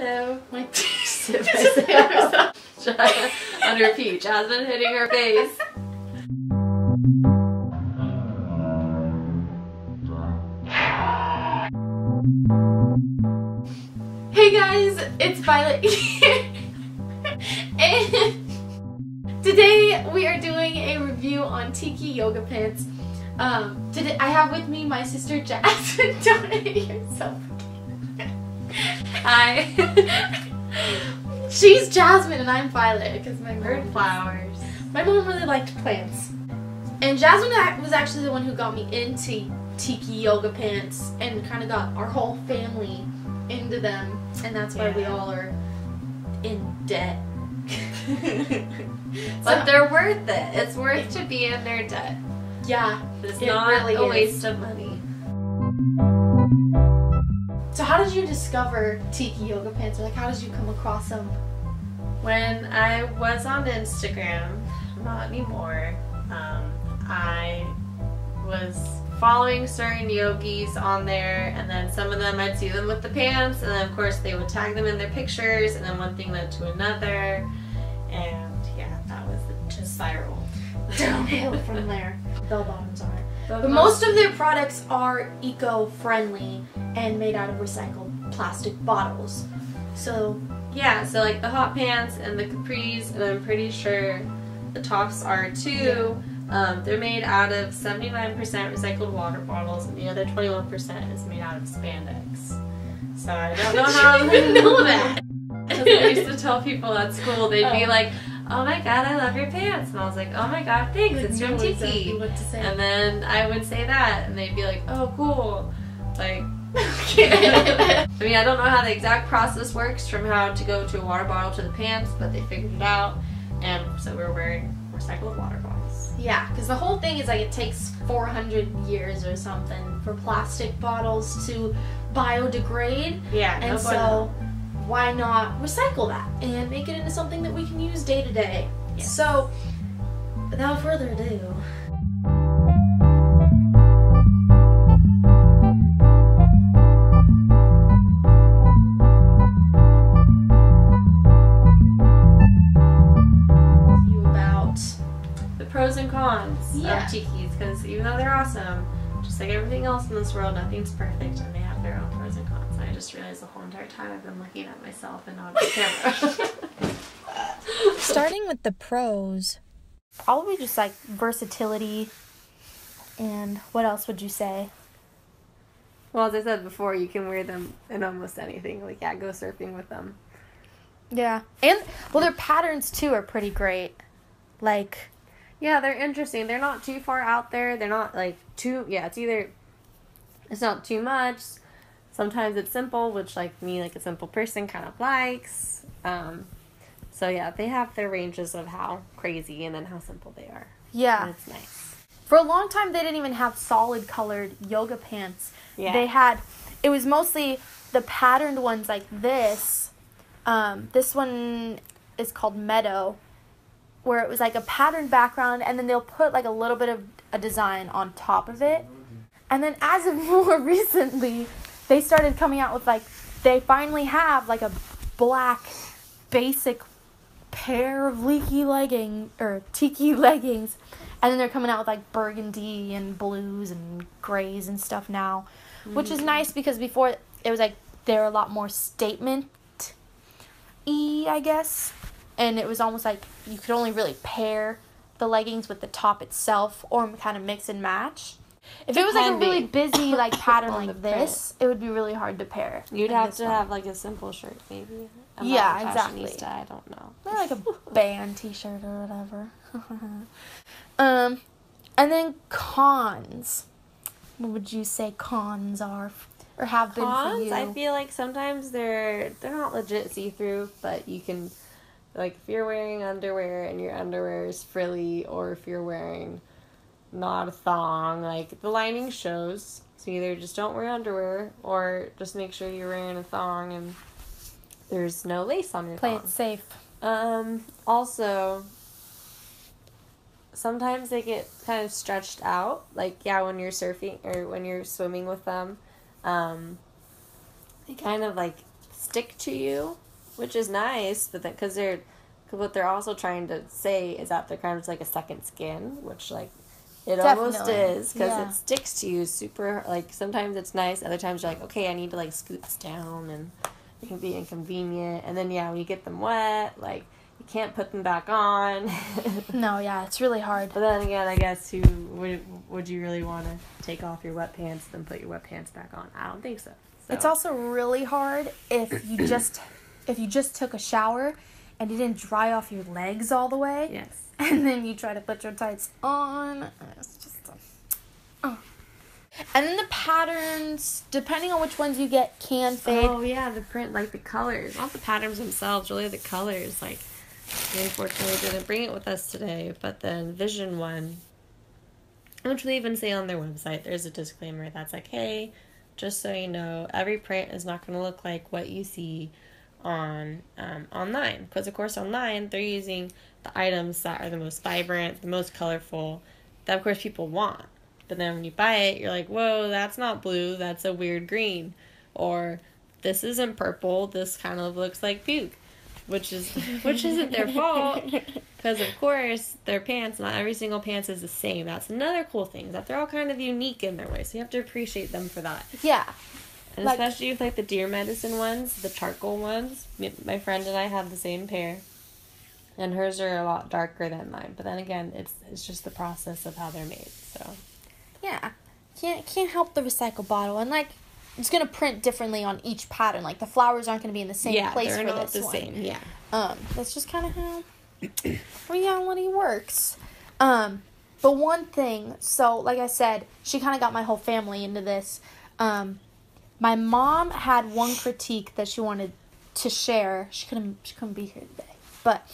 Hello. My sit on her peach. Jasmine hitting her face. Hey guys, it's Violet here. And today we are doing a review on Teeki yoga pants. Today I have with me my sister Jasmine. Don't hit yourself. Hi. She's Jasmine and I'm Violet because my Bird flowers. My mom really liked plants. And Jasmine was actually the one who got me into Teeki yoga pants and kind of got our whole family into them. And that's why we all are in debt. But they're worth it. It's worth to be in their debt. Yeah. It's not really a waste of money. So how did you discover Teeki yoga pants? Or like how did you come across them? When I was on Instagram, not anymore, I was following certain yogis on there, and then some of them I'd see them with the pants, and then of course they would tag them in their pictures, and then one thing led to another, and yeah, that was the spiral. Downhill from there. Bell bottoms aren't. But most of their products are eco-friendly and made out of recycled plastic bottles. So yeah, so like the hot pants and the capris, and I'm pretty sure the tops are too. Yeah. They're made out of 79% recycled water bottles, and the other 21% is made out of spandex. So I don't know how I didn't know that. Because I used to tell people at school, they'd be like, "Oh my god, I love your pants," and I was like, "Oh my god, thanks, it's from Teeki." Exactly what to say. And then I would say that, and they'd be like, "Oh, cool." Like, I mean, I don't know how the exact process works from how to go to a water bottle to the pants, but they figured it out, and so we're wearing recycled water bottles. Yeah, because the whole thing is like it takes 400 years or something for plastic bottles to biodegrade. Yeah, and so why not recycle that and make it into something that we can use day to day? Yes. So, without further ado. Pros and cons of Yeah. Teekis, because even though they're awesome, just like everything else in this world, nothing's perfect, and they have their own pros and cons. And I just realized the whole entire time I've been looking at myself and not at the camera. Starting with the pros, probably just like versatility, and what else would you say? Well, as I said before, you can wear them in almost anything. Like, yeah, go surfing with them. Yeah, and well, their patterns too are pretty great. Like, yeah, they're interesting. They're not too far out there. They're not like too, yeah, it's not too much. Sometimes it's simple, which like me, like a simple person kind of likes. So yeah, they have their ranges of how crazy and then how simple they are. Yeah. And it's nice. For a long time, they didn't even have solid colored yoga pants. Yeah. It was mostly the patterned ones like this. This one is called Meadow, where it was like a patterned background, and then they'll put like a little bit of a design on top of it. And then as of more recently, they started coming out with like, they finally have like a black basic pair of Teeki leggings, and then they're coming out with like burgundy and blues and grays and stuff now, which is nice because before it was like they're a lot more statement-y, I guess. And it was almost like you could only really pair the leggings with the top itself or kind of mix and match. If it was like a really busy like pattern like this, it would be really hard to pair. You'd have to have like a simple shirt, maybe. Yeah, exactly. I don't know. Or like a band t-shirt or whatever. And then cons. What would you say cons are or have been for you? I feel like sometimes they're not legit see-through, but you can, like, if you're wearing underwear and your underwear is frilly, or if you're wearing not a thong, like, the lining shows. So either just don't wear underwear, or just make sure you're wearing a thong and there's no lace on your thong. Play it safe. Also, sometimes they get kind of stretched out. Like, yeah, when you're surfing or when you're swimming with them, they kind of, like, stick to you, which is nice, but because what they're also trying to say is that they're kind of like a second skin, which like it Definitely. almost is, because Yeah. it sticks to you super, like sometimes it's nice, other times you're like, okay, I need to like scoot this down, and it can be inconvenient, and then when you get them wet, like you can't put them back on. No, yeah, it's really hard. But then again, I guess would you really want to take off your wet pants then put your wet pants back on? I don't think so. It's also really hard if you just took a shower and you didn't dry off your legs all the way. Yes. And then you try to put your tights on. It's just And then the patterns, depending on which ones you get, can fade. Oh yeah, the print, like the colors, not the patterns themselves, really the colors. Like, we unfortunately didn't bring it with us today, but the Vision one, which they even say on their website, there's a disclaimer that's like, hey, just so you know, every print is not going to look like what you see on online, because of course online they're using the items that are the most vibrant, the most colorful, that of course people want. But then when you buy it, you're like, whoa, that's not blue, that's a weird green, or this isn't purple, this kind of looks like puke, which isn't their fault, because of course their pants, not every single pants is the same. That's another cool thing, that they're all kind of unique in their way, so you have to appreciate them for that. Yeah. And especially with like the deer medicine ones, the charcoal ones. My friend and I have the same pair, and hers are a lot darker than mine. But then again, it's just the process of how they're made. So Yeah. Can't help the recycle bottle, and like it's gonna print differently on each pattern. Like the flowers aren't gonna be in the same place they're for not this the one. same. Yeah. That's just kind of how reality works. But one thing, so like I said, she kind of got my whole family into this. My mom had one critique that she wanted to share. She couldn't be here today. But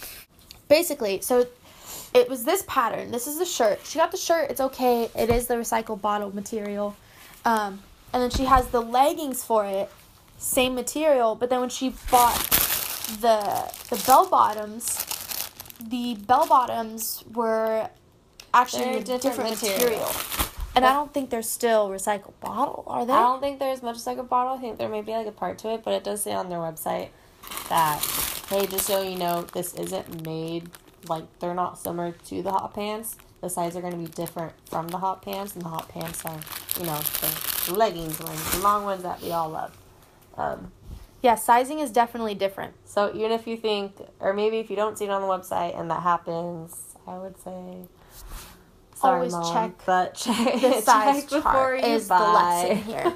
basically, so it was this pattern. This is the shirt. She got the shirt. It's okay. It is the recycled bottle material. And then she has the leggings for it. Same material. But then when she bought the bell bottoms were actually a different material. And I don't think they're still recycled bottle, are they? I don't think there's much like a bottle. I think there may be like a part to it, but it does say on their website that, hey, just so you know, this isn't made, like, they're not similar to the hot pants. The sizes are going to be different from the hot pants, and the hot pants are, the leggings ones, the long ones that we all love. Yeah, sizing is definitely different. So even if you think, or maybe if you don't see it on the website and that happens, I would say, sorry, always Mom, check but check the size check before chart you is buy. the lesson here.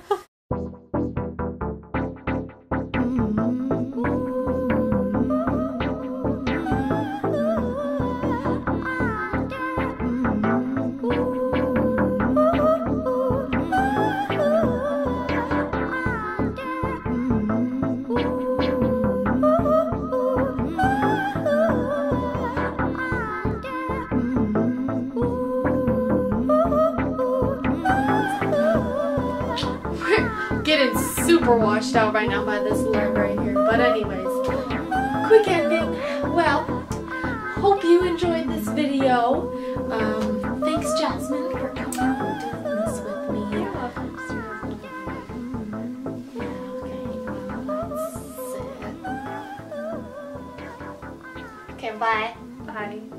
Getting super washed out right now by this light right here. But anyways, quick ending. Well, hope you enjoyed this video. Thanks, Jasmine, for coming out and doing this with me. Okay, let's sit. Okay, bye. Bye.